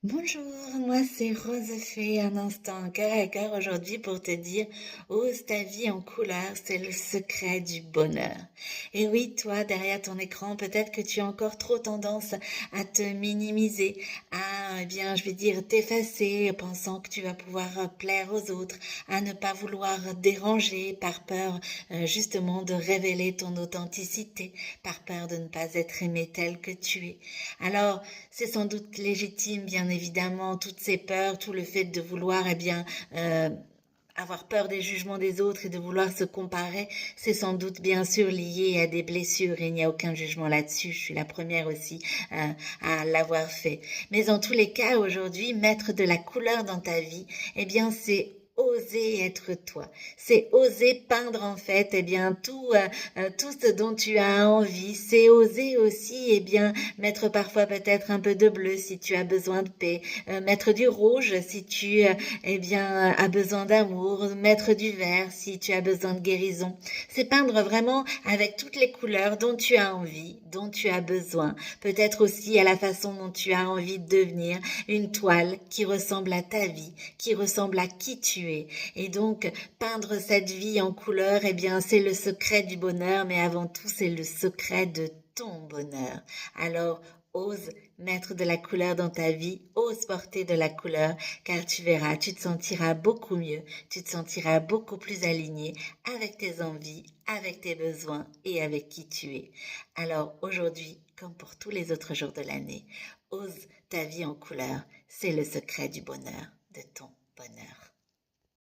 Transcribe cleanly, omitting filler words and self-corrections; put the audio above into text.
Bonjour, moi c'est Rose Fée, un instant cœur à cœur aujourd'hui pour te dire, ose ta vie en couleur, c'est le secret du bonheur. Et oui, toi, derrière ton écran, peut-être que tu as encore trop tendance à te minimiser, à, eh bien, je vais dire, t'effacer, pensant que tu vas pouvoir plaire aux autres, à ne pas vouloir déranger par peur, justement, de révéler ton authenticité, par peur de ne pas être aimé tel que tu es. Alors, c'est sans doute légitime, bien évidemment, toutes ces peurs, tout le fait de vouloir, euh, avoir peur des jugements des autres et de vouloir se comparer, c'est sans doute bien sûr lié à des blessures et il n'y a aucun jugement là-dessus. Je suis la première aussi euh, à l'avoir fait. Mais en tous les cas, aujourd'hui, mettre de la couleur dans ta vie, eh bien, c'est oser être toi. C'est oser peindre en fait, tout ce dont tu as envie. C'est oser aussi, mettre parfois peut-être un peu de bleu si tu as besoin de paix, mettre du rouge si tu as besoin d'amour, mettre du vert si tu as besoin de guérison. C'est peindre vraiment avec toutes les couleurs dont tu as envie, dont tu as besoin. Peut-être aussi à la façon dont tu as envie de devenir une toile qui ressemble à ta vie, qui ressemble à qui tu es. Et donc, peindre cette vie en couleur, c'est le secret du bonheur, mais avant tout, c'est le secret de ton bonheur. Alors, ose mettre de la couleur dans ta vie, ose porter de la couleur, car tu verras, tu te sentiras beaucoup mieux, tu te sentiras beaucoup plus aligné avec tes envies, avec tes besoins et avec qui tu es. Alors aujourd'hui, comme pour tous les autres jours de l'année, ose ta vie en couleur, c'est le secret du bonheur, de ton bonheur.